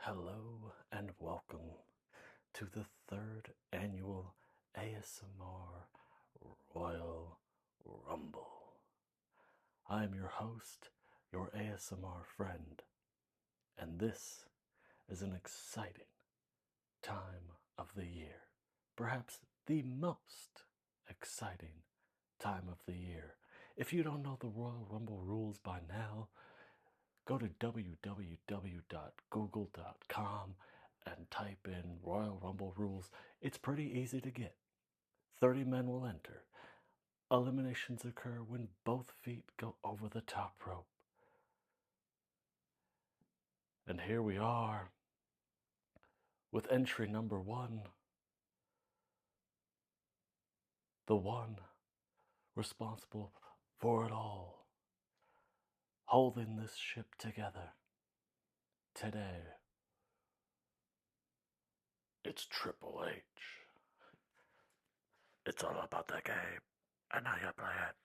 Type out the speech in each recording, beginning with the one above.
Hello and welcome to the third annual ASMR Royal Rumble. I am your host, your ASMR friend, and this is an exciting time of the year. Perhaps the most exciting time of the year. If you don't know the Royal Rumble rules by now, go to www.google.com and type in Royal Rumble rules. It's pretty easy to get. 30 men will enter. Eliminations occur when both feet go over the top rope. And here we are with entry number one. The one responsible for it all. Holding this ship together. Today, it's Triple H. It's all about the game and how you play it.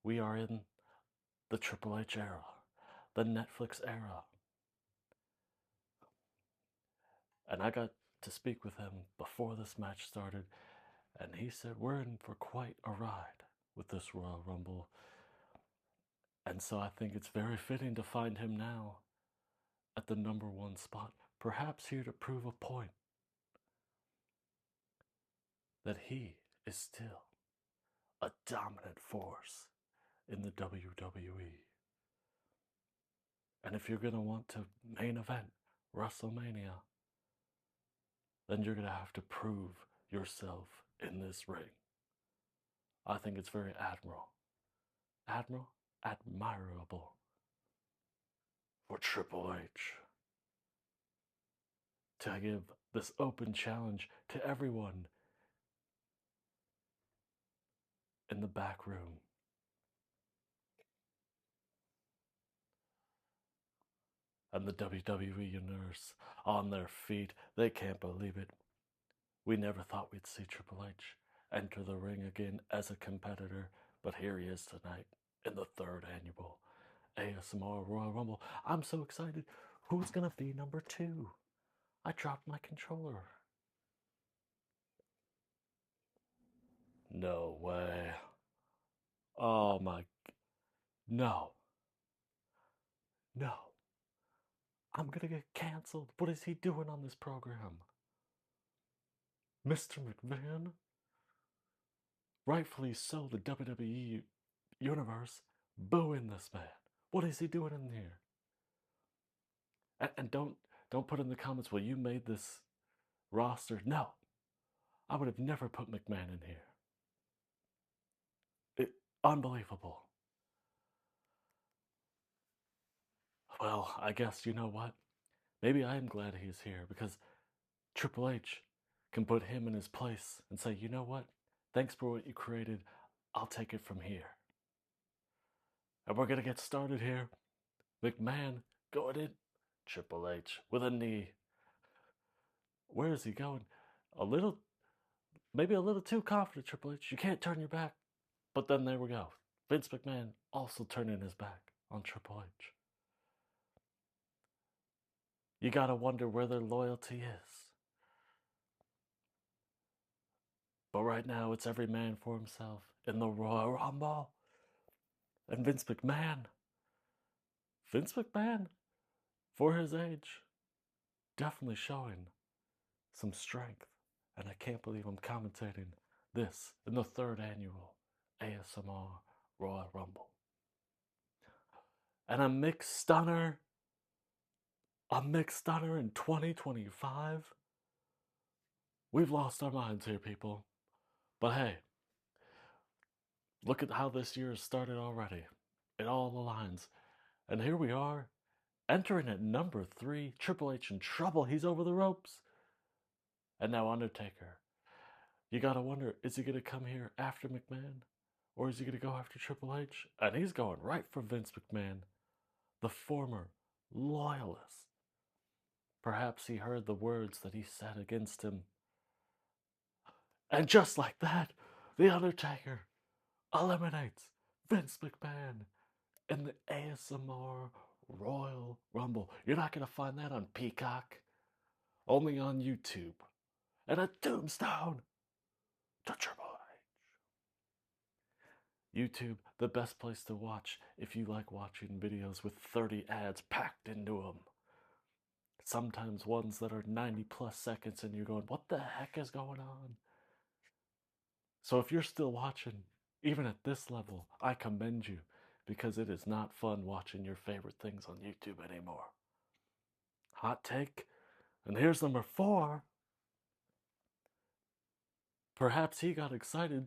We are in the Triple H era, the Netflix era. And I got to speak with him before this match started, and he said we're in for quite a ride with this Royal Rumble. And so I think it's very fitting to find him now at the number one spot, perhaps here to prove a point that he is still a dominant force in the WWE. And if you're going to want to main event WrestleMania, then you're going to have to prove yourself in this ring. I think it's very admirable for Triple H to give this open challenge to everyone in the back room. And the WWE Universe on their feet, they can't believe it. We never thought we'd see Triple H enter the ring again as a competitor, but here he is tonight in the third annual ASMR Royal Rumble. I'm so excited. Who's gonna be number two? I dropped my controller. No way. Oh my. No. No. I'm gonna get canceled. What is he doing on this program? Mr. McMahon? Rightfully so, the WWE Universe booing this man. What is he doing in here? And don't put in the comments, well, you made this roster. No. I would have never put McMahon in here. Unbelievable. Well, I guess you know what? Maybe I am glad he's here because Triple H can put him in his place and say, you know what? Thanks for what you created. I'll take it from here. And we're going to get started here. McMahon going in. Triple H with a knee. Where is he going? Maybe a little too confident, Triple H. You can't turn your back. But then there we go. Vince McMahon also turning his back on Triple H. You gotta wonder where their loyalty is. But right now, it's every man for himself in the Royal Rumble. And Vince McMahon, for his age, definitely showing some strength. And I can't believe I'm commentating this in the third annual ASMR Royal Rumble. And a mixed stunner in 2025. We've lost our minds here, people. But hey, look at how this year has started already. It all aligns. And here we are, entering at number 3, Triple H in trouble. He's over the ropes. And now Undertaker. You gotta wonder, is he gonna come here after McMahon? Or is he gonna go after Triple H? And he's going right for Vince McMahon, the former loyalist. Perhaps he heard the words that he said against him. And just like that, The Undertaker eliminates Vince McMahon in the ASMR Royal Rumble. You're not going to find that on Peacock. Only on YouTube. And a tombstone to Triple H. YouTube, the best place to watch if you like watching videos with 30 ads packed into them. Sometimes ones that are 90 plus seconds and you're going, what the heck is going on? So if you're still watching, even at this level, I commend you, because it is not fun watching your favorite things on YouTube anymore. Hot take, and here's number 4. Perhaps he got excited,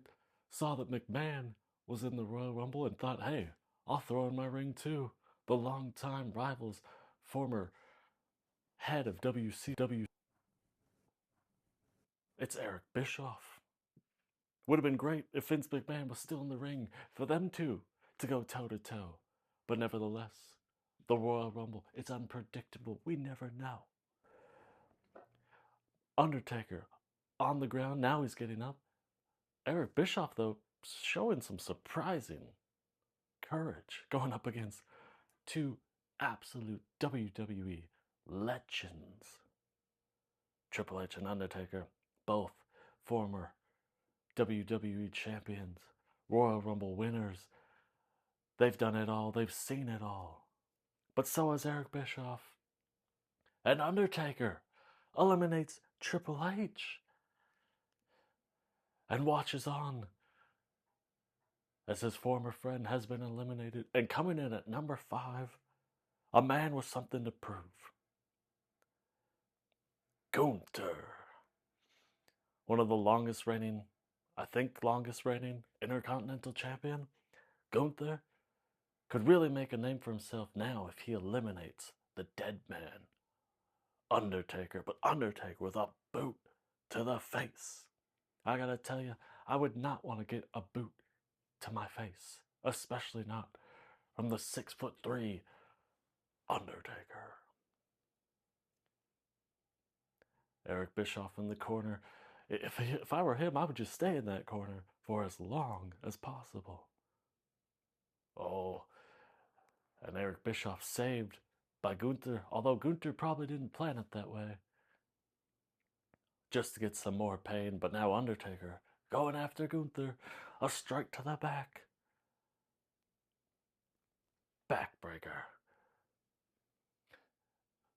saw that McMahon was in the Royal Rumble and thought, hey, I'll throw in my ring too. The longtime rivals, former head of WCW. It's Eric Bischoff. Would have been great if Vince McMahon was still in the ring for them two to go toe to toe. But nevertheless, the Royal Rumble, it's unpredictable. We never know. Undertaker on the ground, now he's getting up. Eric Bischoff, though, showing some surprising courage, going up against two absolute WWE legends. Triple H and Undertaker, both former WWE champions, Royal Rumble winners. They've done it all, they've seen it all. But so has Eric Bischoff. And Undertaker eliminates Triple H and watches on as his former friend has been eliminated. And coming in at number 5, a man with something to prove. Gunther. One of the longest reigning Intercontinental Champion. Gunther could really make a name for himself now if he eliminates the dead man, Undertaker. But Undertaker with a boot to the face. I gotta tell you, I would not want to get a boot to my face, especially not from the 6'3" Undertaker. Eric Bischoff in the corner. If I were him, I would just stay in that corner for as long as possible. Oh, and Eric Bischoff saved by Gunther, although Gunther probably didn't plan it that way. Just to get some more pain, but now Undertaker going after Gunther. A strike to the back. Backbreaker.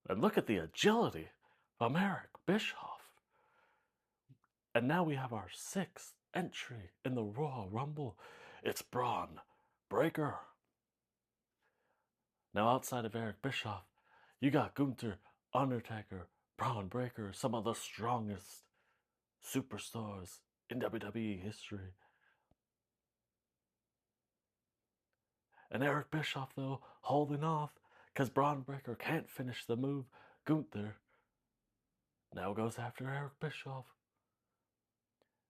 And look at the agility from Eric Bischoff. And now we have our 6th entry in the Royal Rumble. It's Braun Breaker. Now outside of Eric Bischoff, you got Gunther, Undertaker, Braun Breaker, some of the strongest superstars in WWE history. And Eric Bischoff, though, holding off, because Braun Breaker can't finish the move. Gunther now goes after Eric Bischoff.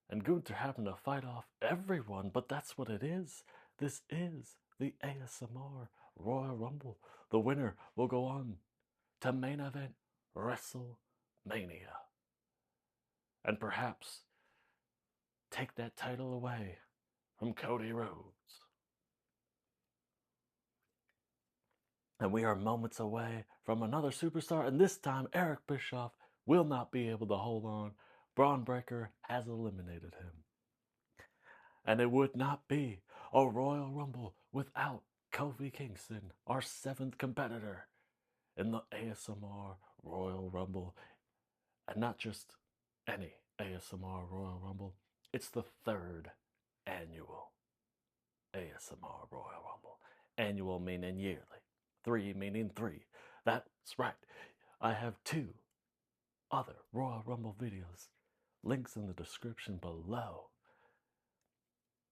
And Gunther having to fight off everyone, but that's what it is. This is the ASMR Royal Rumble. The winner will go on to main event WrestleMania. And perhaps take that title away from Cody Rhodes. And we are moments away from another superstar, and this time Eric Bischoff will not be able to hold on. Braun Breaker has eliminated him. And it would not be a Royal Rumble without Kofi Kingston, our 7th competitor in the ASMR Royal Rumble. And not just any ASMR Royal Rumble, it's the 3rd annual ASMR Royal Rumble. Annual meaning yearly. 3 meaning 3. That's right. I have 2 other Royal Rumble videos. Links in the description below.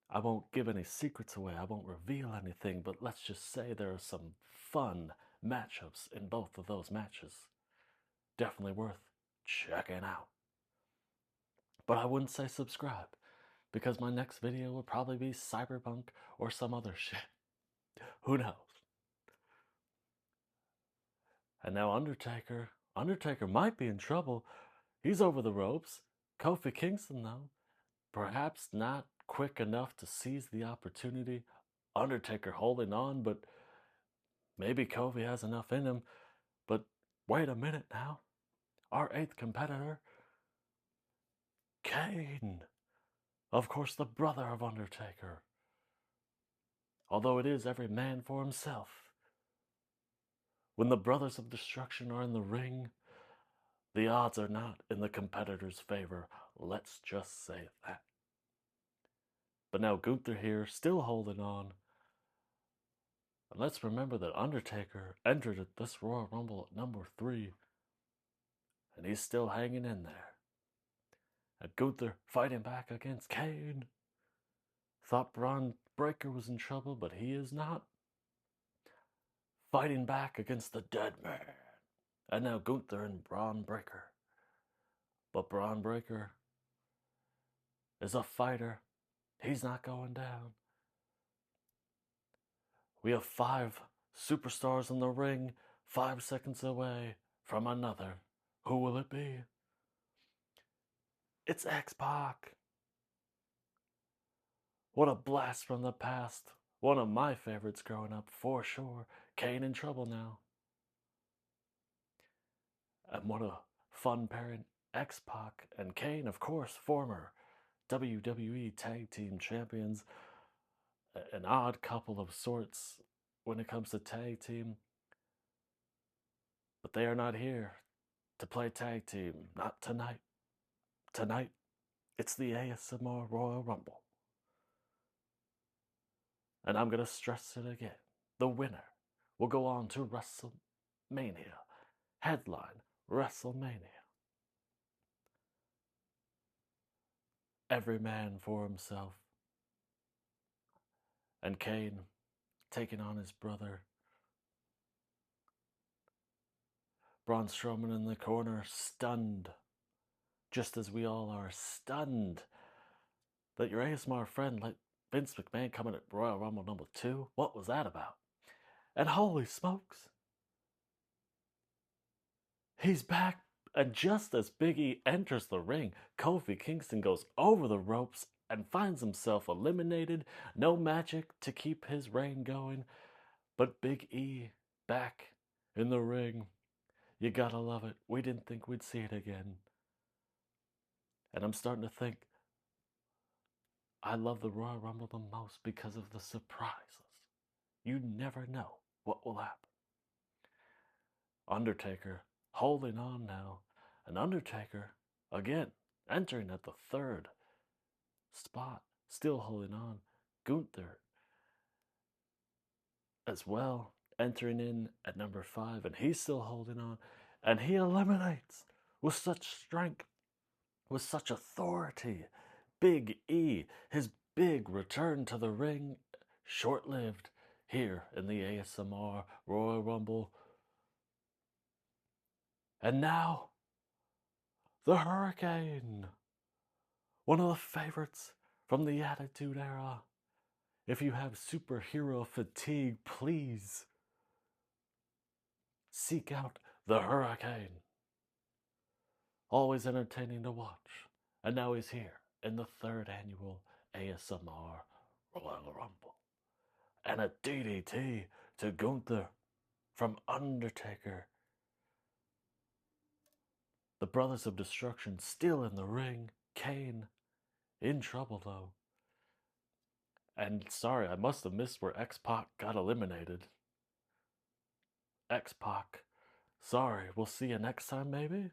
I won't give any secrets away. I won't reveal anything, but let's just say there are some fun matchups in both of those matches. Definitely worth checking out. But I wouldn't say subscribe, because my next video will probably be Cyberpunk or some other shit. Who knows? And now Undertaker might be in trouble. He's over the ropes. Kofi Kingston, though, perhaps not quick enough to seize the opportunity. Undertaker holding on, but maybe Kofi has enough in him, but wait a minute now. Our eighth competitor, Kane. Of course, the brother of Undertaker. Although it is every man for himself. When the Brothers of Destruction are in the ring, the odds are not in the competitor's favor. Let's just say that. But now Gunther here, still holding on. And let's remember that Undertaker entered at this Royal Rumble at number 3. And he's still hanging in there. And Gunther fighting back against Kane. Thought Braun Breaker was in trouble, but he is not. Fighting back against the dead man. And now Gunther and Braun Breaker. But Braun Breaker is a fighter. He's not going down. We have 5 superstars in the ring, 5 seconds away from another. Who will it be? It's X-Pac. What a blast from the past. One of my favorites growing up, for sure. Kane in trouble now. And what a fun pairing. X-Pac and Kane, of course, former WWE Tag Team Champions. An odd couple of sorts when it comes to tag team. But they are not here to play tag team. Not tonight. Tonight, it's the ASMR Royal Rumble. And I'm going to stress it again. The winner will go on to WrestleMania. Headline WrestleMania. Every man for himself. And Kane taking on his brother. Braun Strowman in the corner, stunned. Just as we all are stunned that your ASMR friend let Vince McMahon come in at Royal Rumble number 2. What was that about? And holy smokes, he's back. And just as Big E enters the ring, Kofi Kingston goes over the ropes and finds himself eliminated. No magic to keep his reign going. But Big E back in the ring. You gotta love it. We didn't think we'd see it again. And I'm starting to think I love the Royal Rumble the most because of the surprises. You never know what will happen. Undertaker holding on now. And Undertaker, again, entering at the 3rd spot, still holding on. Gunther as well, entering in at number 5, and he's still holding on. And he eliminates with such strength, with such authority. Big E, his big return to the ring, short-lived here in the ASMR Royal Rumble. And now, the Hurricane, one of the favorites from the Attitude Era. If you have superhero fatigue, please seek out the Hurricane. Always entertaining to watch. And now he's here in the 3rd annual ASMR Royal Rumble. And a DDT to Gunther from Undertaker. The Brothers of Destruction still in the ring. Kane in trouble though. And sorry, I must have missed where X-Pac got eliminated. X-Pac, sorry, we'll see you next time maybe?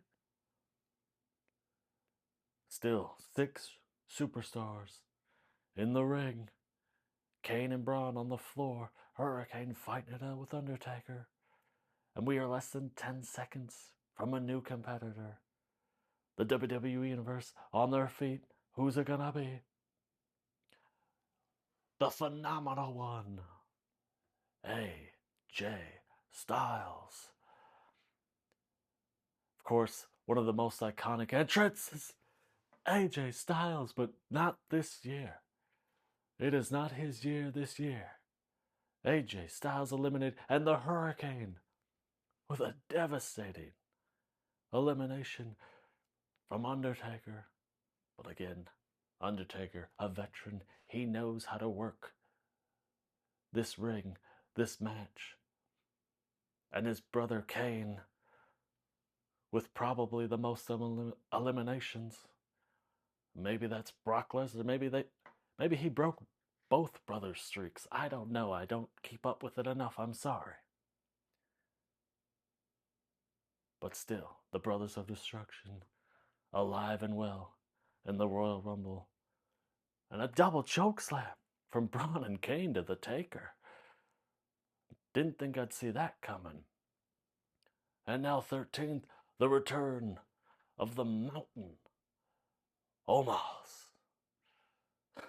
Still, 6 superstars in the ring. Kane and Braun on the floor. Hurricane fighting it out with Undertaker. And we are less than 10 seconds from a new competitor. The WWE Universe on their feet. Who's it gonna be? The phenomenal one, AJ Styles. Of course, one of the most iconic entrances, AJ Styles, but not this year. It is not his year this year. AJ Styles eliminated, and the Hurricane with a devastating elimination from Undertaker. But again, Undertaker, a veteran, he knows how to work this ring, this match. and his brother Kane with probably the most eliminations. Maybe that's Brock Lesnar. Maybe he broke both brothers' streaks. I don't know. I don't keep up with it enough. I'm sorry. But still, the Brothers of Destruction, alive and well in the Royal Rumble. And a double choke slam from Braun and Kane to the Taker. Didn't think I'd see that coming. And now 13th, the return of the Mountain, Omos.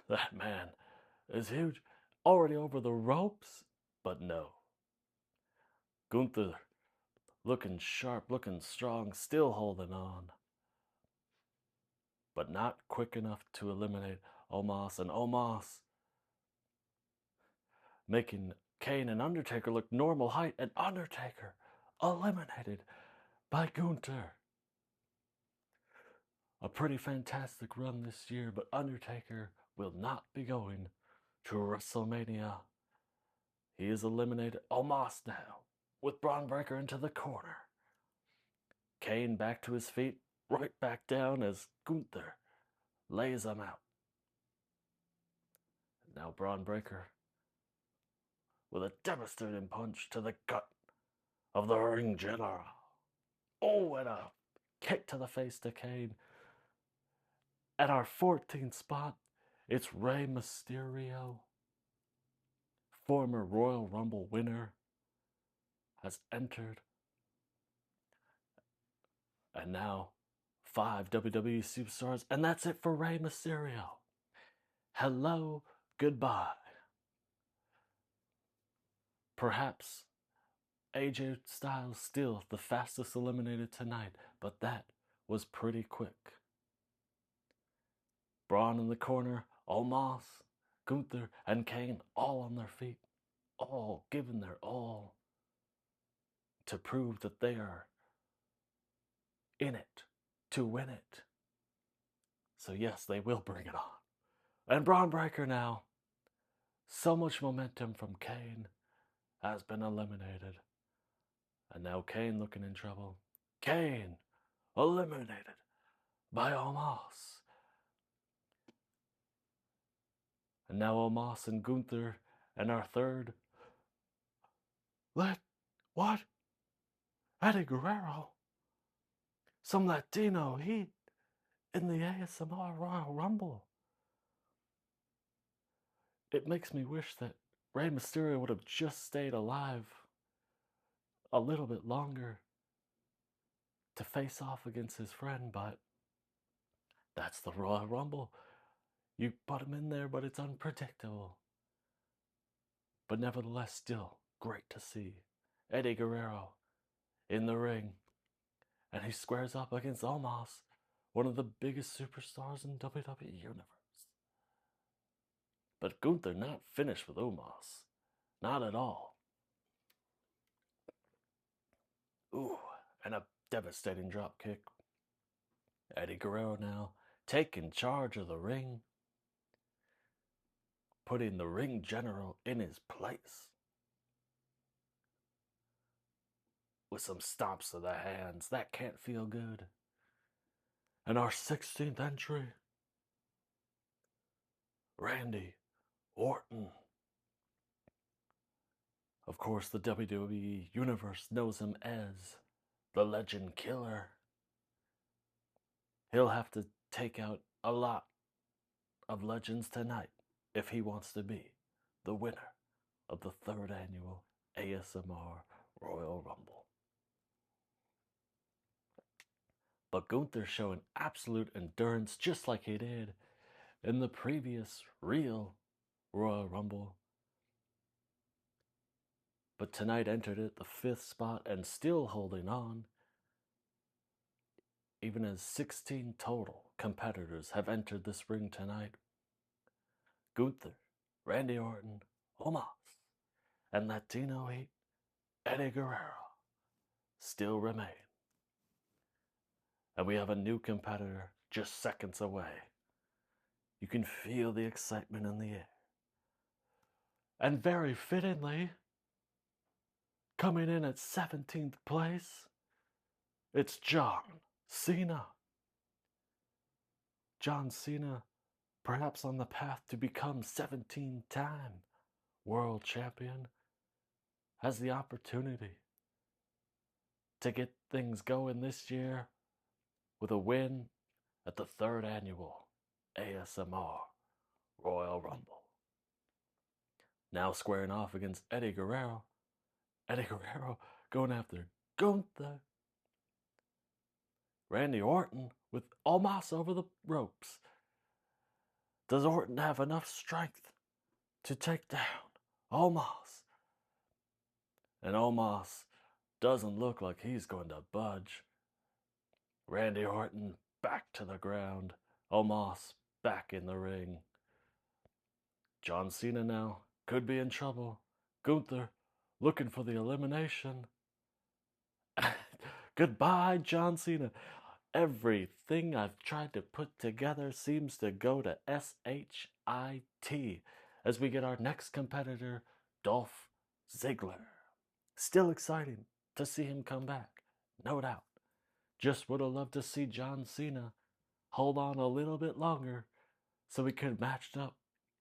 That man is huge. Already over the ropes, but no. Gunther looking sharp, looking strong, still holding on. But not quick enough to eliminate Omos, and Omos making Kane and Undertaker look normal height, and Undertaker eliminated by Gunther. A pretty fantastic run this year, but Undertaker will not be going to WrestleMania. He is eliminated. Omos now with Braun Breaker into the corner. Kane back to his feet, right back down as Gunther lays him out. Now Braun Breaker with a devastating punch to the gut of the ring general. Oh, and a kick to the face to Kane. At our 14th spot, it's Rey Mysterio, former Royal Rumble winner, has entered. And now 5 WWE Superstars, and that's it for Rey Mysterio. Hello, goodbye. Perhaps AJ Styles still the fastest eliminated tonight, but that was pretty quick. Braun in the corner, Omos, Gunther, and Kane all on their feet, all giving their all to prove that they are in it to win it. So yes, they will bring it on. And Braun Breaker now, so much momentum from Kane, has been eliminated. And now Kane looking in trouble. Kane eliminated by Omos. And now Omos and Gunther and our third. What? Eddie Guerrero? Some Latino heat in the ASMR Royal Rumble. It makes me wish that Rey Mysterio would have just stayed alive a little bit longer to face off against his friend, but that's the Royal Rumble. You put him in there, but it's unpredictable. But nevertheless, still great to see Eddie Guerrero in the ring. And he squares up against Omos, one of the biggest superstars in WWE Universe. But Gunther not finished with Omos. Not at all. Ooh, and a devastating drop kick. Eddie Guerrero now taking charge of the ring, putting the ring general in his place. With some stomps of the hands, that can't feel good. And our 16th entry, Randy Orton. Of course, the WWE Universe knows him as the Legend Killer. He'll have to take out a lot of legends tonight if he wants to be the winner of the 3rd annual ASMR Royal Rumble. But Gunther showing absolute endurance just like he did in the previous real Royal Rumble. But tonight entered at the 5th spot and still holding on, even as 16 total competitors have entered this ring tonight. Gunther, Randy Orton, Omos, and Latino Heat, Eddie Guerrero, still remain. And we have a new competitor just seconds away. You can feel the excitement in the air. And very fittingly, Coming in at 17th place, it's John Cena. John Cena, perhaps on the path to become 17-time world champion, has the opportunity to get things going this year with a win at the 3rd annual ASMR Royal Rumble. Now squaring off against Eddie Guerrero. Eddie Guerrero going after Gunther. Randy Orton with Omos over the ropes. Does Orton have enough strength to take down Omos? And Omos doesn't look like he's going to budge. Randy Orton back to the ground. Omos back in the ring. John Cena now could be in trouble. Gunther looking for the elimination. Goodbye, John Cena. Everything I've tried to put together seems to go to SHIT as we get our next competitor, Dolph Ziggler. Still exciting to see him come back, no doubt. Just would have loved to see John Cena hold on a little bit longer so we could match up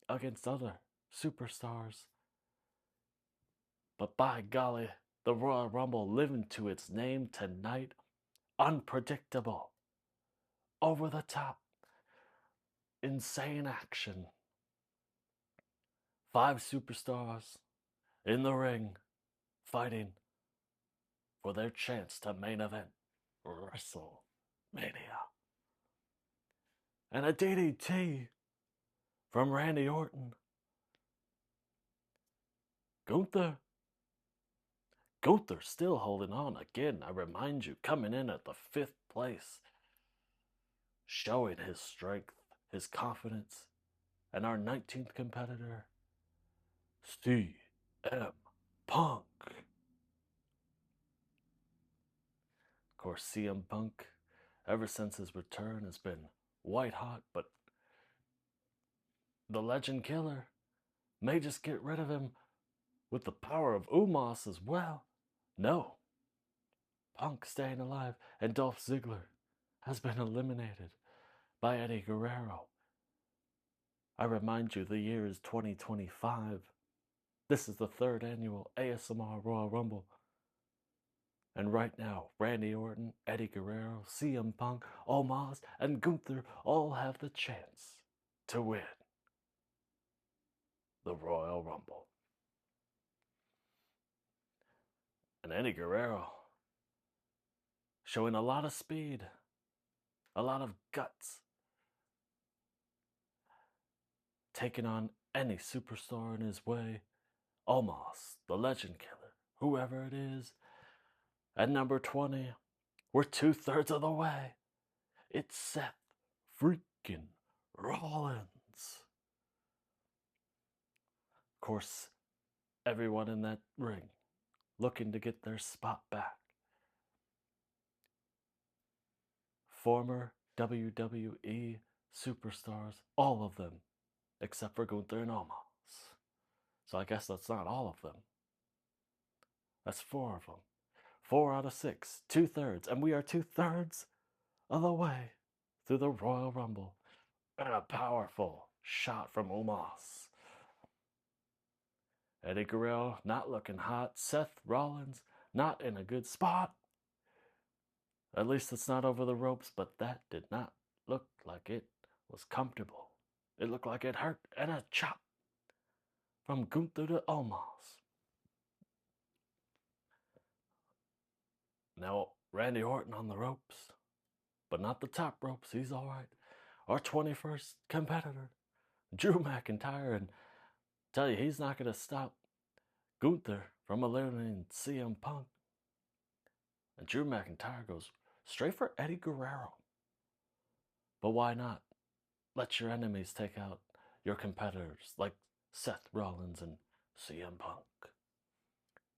against other superstars. But by golly, the Royal Rumble living to its name tonight. Unpredictable, over the top, insane action. 5 superstars in the ring fighting for their chance to main event WrestleMania. And a DDT from Randy Orton. Gunther still holding on again. I remind you, coming in at the 5th place, showing his strength, his confidence, and our 19th competitor, CM Punk. Of course, CM Punk, ever since his return, has been white hot, but the Legend Killer may just get rid of him with the power of Umos as well. No. Punk staying alive, and Dolph Ziggler has been eliminated by Eddie Guerrero. I remind you, the year is 2025. This is the 3rd annual ASMR Royal Rumble. And right now, Randy Orton, Eddie Guerrero, CM Punk, Omos, and Gunther all have the chance to win the Royal Rumble. And Eddie Guerrero showing a lot of speed, a lot of guts, taking on any superstar in his way. Omos, the Legend Killer, whoever it is. At number 20, we're 2/3 of the way. It's Seth freaking Rollins. Of course, everyone in that ring looking to get their spot back. Former WWE Superstars, all of them, except for Gunther and Omos. So I guess that's not all of them. That's 4 of them. 4 out of 6, 2/3, and we are 2/3 of the way through the Royal Rumble. And a powerful shot from Omos. Eddie Guerrero not looking hot. Seth Rollins not in a good spot. At least it's not over the ropes, but that did not look like it was comfortable. It looked like it hurt, and a chop from Gunther to Omos. Now, Randy Orton on the ropes, but not the top ropes. He's all right. Our 21st competitor, Drew McIntyre, and tell you, he's not going to stop Gunther from eliminating CM Punk. And Drew McIntyre goes straight for Eddie Guerrero. But why not? Let your enemies take out your competitors like Seth Rollins and CM Punk.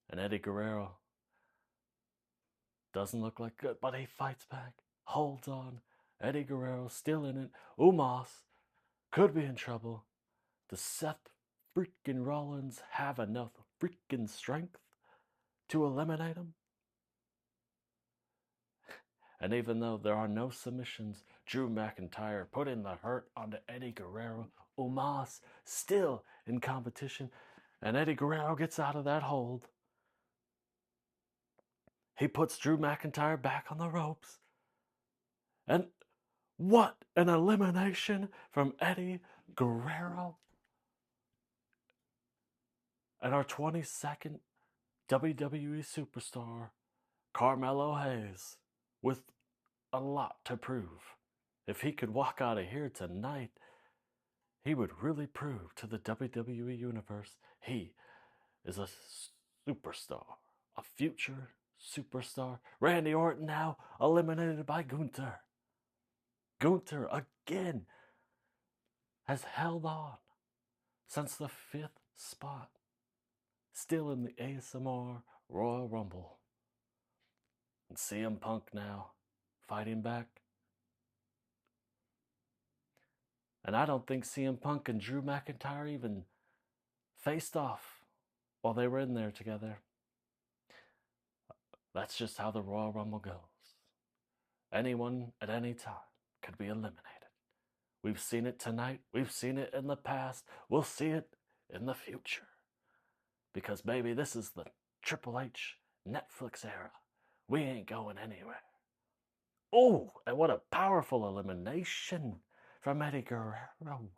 And Eddie Guerrero doesn't look like good, but he fights back, holds on. Eddie Guerrero still in it. Omos could be in trouble. Does Seth freaking Rollins have enough freaking strength to eliminate him. And even though there are no submissions, Drew McIntyre putting the hurt onto Eddie Guerrero. Omos still in competition, and Eddie Guerrero gets out of that hold. He puts Drew McIntyre back on the ropes. And what an elimination from Eddie Guerrero. And our 22nd WWE Superstar, Carmelo Hayes, with a lot to prove. If he could walk out of here tonight, he would really prove to the WWE Universe he is a superstar, a future superstar. Randy Orton now eliminated by Gunther. Gunther again has held on since the 5th spot, still in the ASMR Royal Rumble. And CM Punk now fighting back. And I don't think CM Punk and Drew McIntyre even faced off while they were in there together. That's just how the Royal Rumble goes. Anyone at any time could be eliminated. We've seen it tonight. We've seen it in the past. We'll see it in the future. Because, baby, this is the Triple H Netflix era. We ain't going anywhere. Oh, and what a powerful elimination from Eddie Guerrero.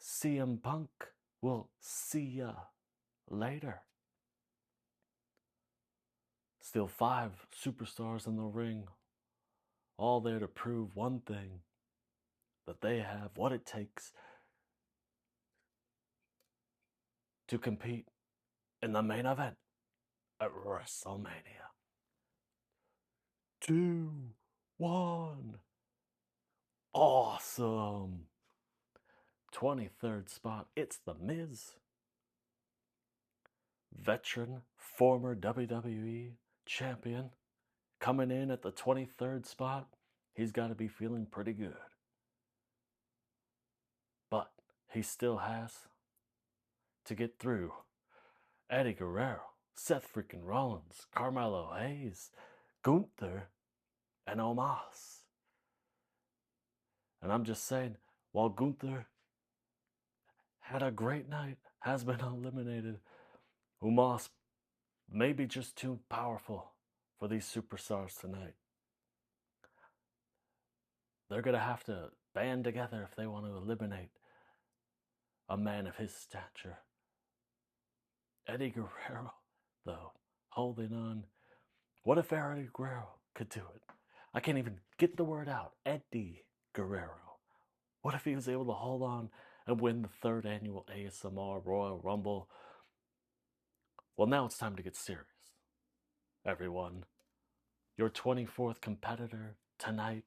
CM Punk will see ya later. Still 5 superstars in the ring, all there to prove one thing, that they have what it takes to compete in the main event at WrestleMania. 2, 1. Awesome. 23rd spot, it's The Miz. Veteran, former WWE champion, coming in at the 23rd spot. He's got to be feeling pretty good. But he still has to get through Eddie Guerrero, Seth freaking Rollins, Carmelo Hayes, Gunther, and Omos. And I'm just saying, while Gunther had a great night, has been eliminated, Omos may be just too powerful for these superstars tonight. They're going to have to band together if they want to eliminate a man of his stature. Eddie Guerrero, though, holding on. What if Eddie Guerrero could do it? I can't even get the word out. Eddie Guerrero. What if he was able to hold on and win the 3rd annual ASMR Royal Rumble? Well, now it's time to get serious, everyone. Your 24th competitor tonight,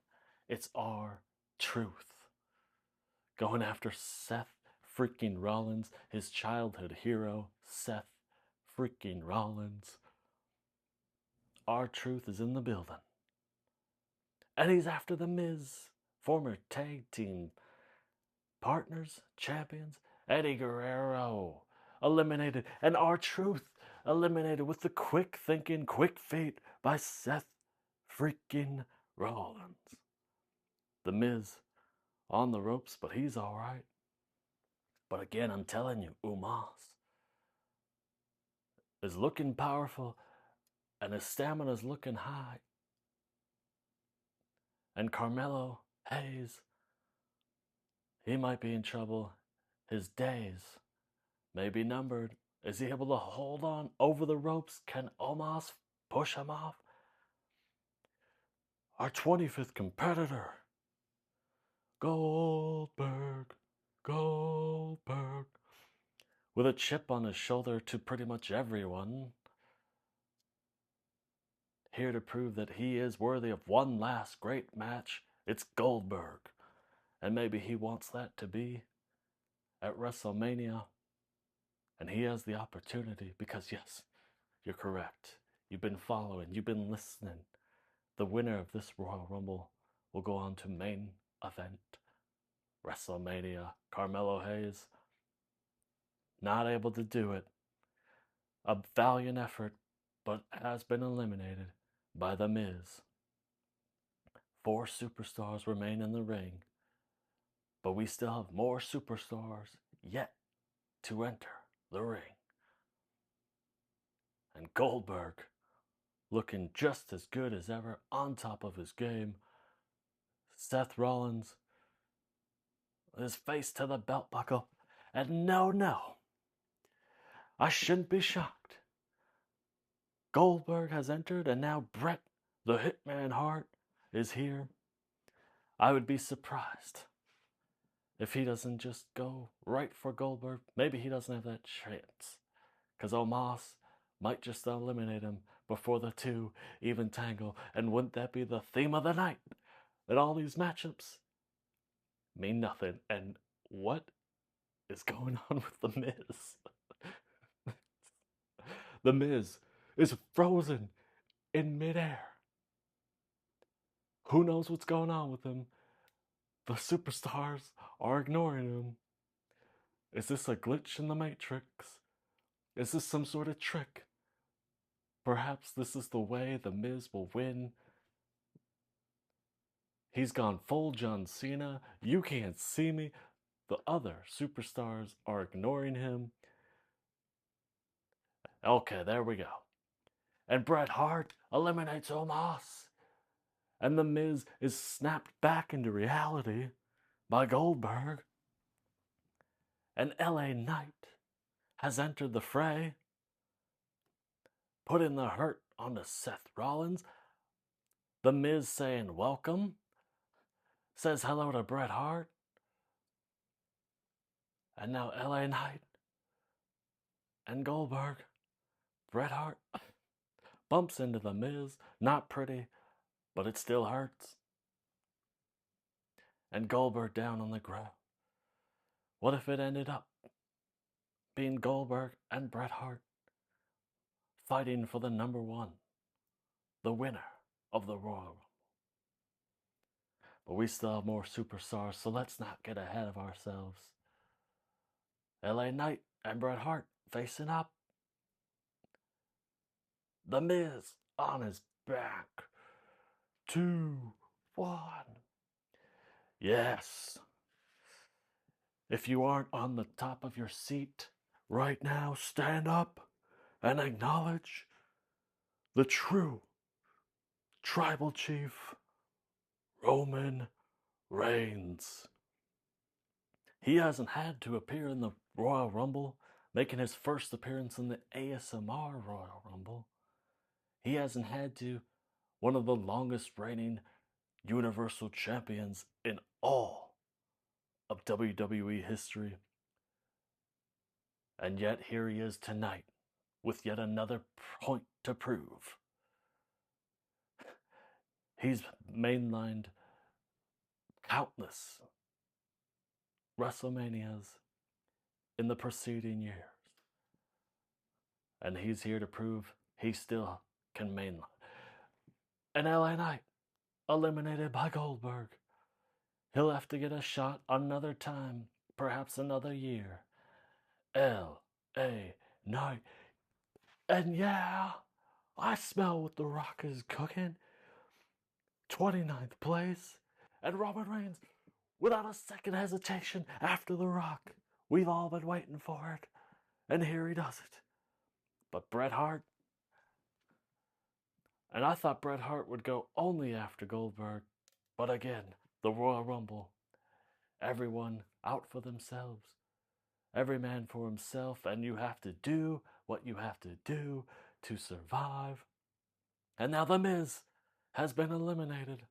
it's R-Truth. Going after Seth freaking Rollins, his childhood hero, Seth freaking Rollins. R-Truth is in the building. And he's after The Miz, former tag team partners, champions. Eddie Guerrero eliminated, and R-Truth eliminated with the quick thinking, quick feet by Seth freaking Rollins. The Miz on the ropes, but he's all right. But again, I'm telling you, Omos is looking powerful, and his stamina's looking high. And Carmelo Hayes, he might be in trouble. His days may be numbered. Is he able to hold on over the ropes? Can Omos push him off? Our 25th competitor, Goldberg, with a chip on his shoulder to pretty much everyone, here to prove that he is worthy of one last great match. It's Goldberg, and maybe he wants that to be at WrestleMania, and he has the opportunity because, yes, you're correct. You've been following, you've been listening. The winner of this Royal Rumble will go on to main event WrestleMania. Carmelo Hayes, not able to do it. A valiant effort, but has been eliminated by The Miz. 4 superstars remain in the ring, but we still have more superstars yet to enter the ring. And Goldberg, looking just as good as ever, on top of his game. Seth Rollins, his face to the belt buckle. And no, I shouldn't be shocked. Goldberg has entered, and now Bret, the Hitman Hart, is here. I would be surprised if he doesn't just go right for Goldberg. Maybe he doesn't have that chance, because Omos might just eliminate him before the two even tangle. And wouldn't that be the theme of the night? That all these matchups mean nothing. And what is going on with The Miz? The Miz is frozen in midair. Who knows what's going on with him? The superstars are ignoring him. Is this a glitch in the Matrix? Is this some sort of trick? Perhaps this is the way The Miz will win. He's gone full John Cena. You can't see me. The other superstars are ignoring him. Okay, there we go. And Bret Hart eliminates Omos. And The Miz is snapped back into reality by Goldberg. And LA Knight has entered the fray, putting the hurt onto Seth Rollins. The Miz saying welcome, says hello to Bret Hart. And now LA Knight and Goldberg. Bret Hart bumps into The Miz. Not pretty, but it still hurts. And Goldberg down on the ground. What if it ended up being Goldberg and Bret Hart fighting for the number one, the winner of the Royal Rumble? But we still have more superstars, so let's not get ahead of ourselves. LA Knight and Bret Hart facing up. The Miz on his back. 2, 1. Yes. If you aren't on the top of your seat right now, stand up and acknowledge the true tribal chief, Roman Reigns. He hasn't had to appear in the Royal Rumble, making his first appearance in the ASMR Royal Rumble. He hasn't had to. One of the longest reigning Universal Champions in all of WWE history. And yet here he is tonight with yet another point to prove. He's mainlined countless WrestleManias in the preceding years. And he's here to prove he still can mainline. And LA Knight, eliminated by Goldberg. He'll have to get a shot another time, perhaps another year. LA Knight. And yeah, I smell what The Rock is cooking. 29th place. And Roman Reigns, without a second hesitation, after The Rock. We've all been waiting for it. And here he does it. But Bret Hart. And I thought Bret Hart would go only after Goldberg. But again, the Royal Rumble. Everyone out for themselves. Every man for himself. And you have to do what you have to do to survive. And now The Miz has been eliminated.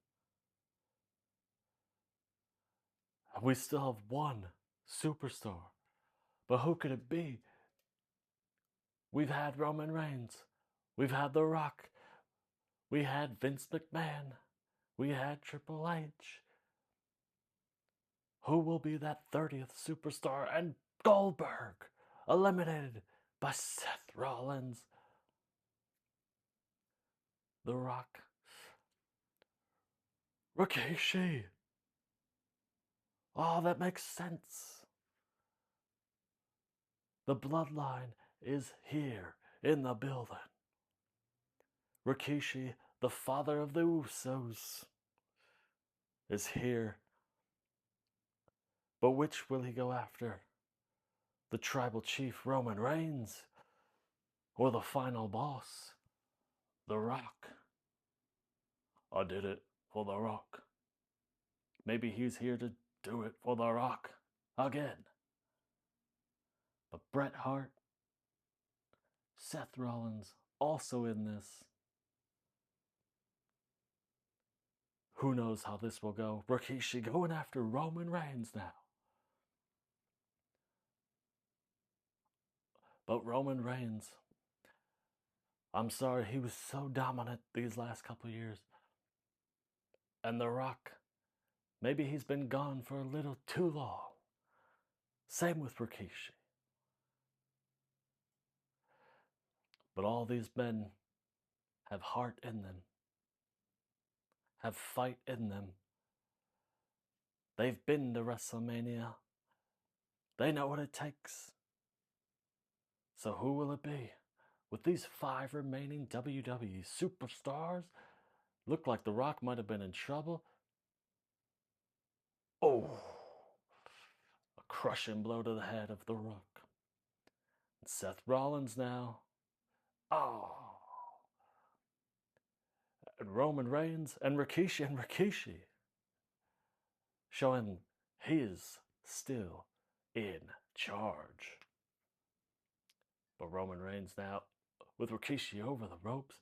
We still have one superstar. But who could it be? We've had Roman Reigns. We've had The Rock. We had Vince McMahon. We had Triple H. Who will be that 30th superstar? And Goldberg, eliminated by Seth Rollins. The Rock. Rikishi. Oh, that makes sense. The bloodline is here. in the building. Rikishi, the father of the Usos, is here. But which will he go after? The tribal chief Roman Reigns, or the final boss, The Rock? I did it for The Rock. Maybe he's here to do it for The Rock again. But Bret Hart, Seth Rollins, also in this. Who knows how this will go? Rikishi going after Roman Reigns now. But Roman Reigns, I'm sorry, he was so dominant these last couple years. And The Rock, maybe he's been gone for a little too long. Same with Rikishi. But all these men have heart in them, have fight in them. They've been to WrestleMania. They know what it takes. So who will it be? With these 5 remaining WWE Superstars, looked like The Rock might have been in trouble. Oh, a crushing blow to the head of The Rock. And Seth Rollins now. Oh. And Roman Reigns and Rikishi. Showing he is still in charge. But Roman Reigns now with Rikishi over the ropes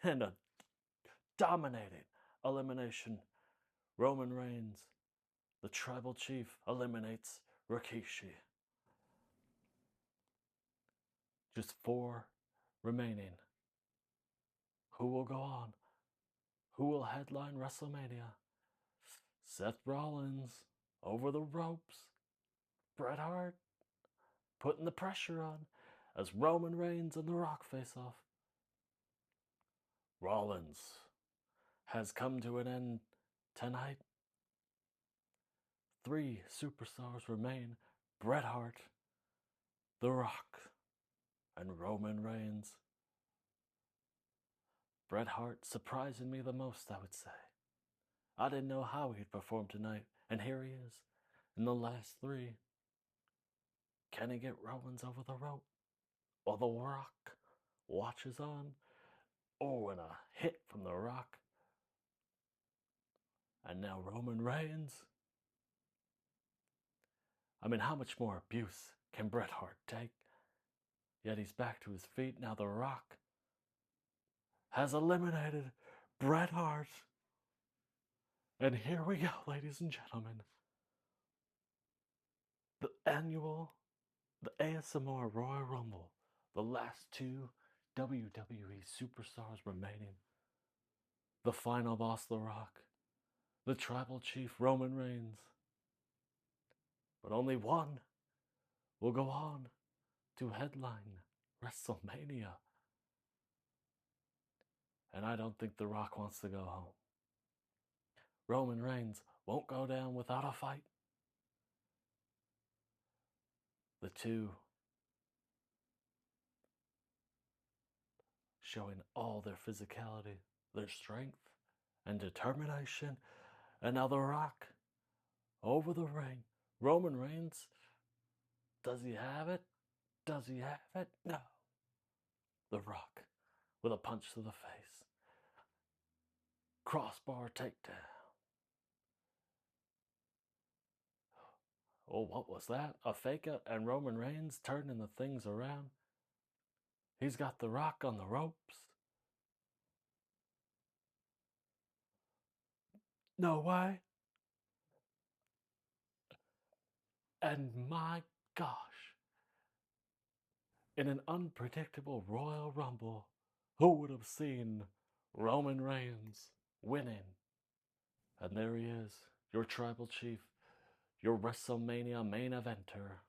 and a dominating elimination. Roman Reigns, the tribal chief, eliminates Rikishi. Just 4 remaining. Who will go on? Who will headline WrestleMania? Seth Rollins over the ropes. Bret Hart putting the pressure on as Roman Reigns and The Rock face off. Rollins has come to an end tonight. 3 superstars remain: Bret Hart, The Rock, and Roman Reigns. Bret Hart surprising me the most, I would say. I didn't know how he'd perform tonight, and here he is in the last 3. Can he get Rollins over the rope? While The Rock watches on? Oh, and a hit from The Rock. And now Roman Reigns. I mean, how much more abuse can Bret Hart take? Yet he's back to his feet. Now The Rock has eliminated Bret Hart. And here we go, ladies and gentlemen. The ASMR Royal Rumble. The last 2 WWE Superstars remaining. The final boss, The Rock. The tribal chief, Roman Reigns. But only one will go on to headline WrestleMania. And I don't think The Rock wants to go home. Roman Reigns won't go down without a fight. The 2 showing all their physicality, their strength, and determination. And now The Rock over the ring. Roman Reigns, does he have it? Does he have it? No. The Rock with a punch to the face. Crossbar takedown. Oh, what was that? A fake out and Roman Reigns turning the things around. He's got The Rock on the ropes. No way. And my gosh, in an unpredictable Royal Rumble, who would have seen Roman Reigns winning? And there he is, your tribal chief, your WrestleMania main eventer,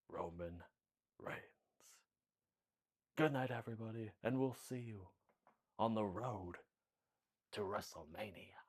Roman Reigns. Good night, everybody, and we'll see you on the road to WrestleMania.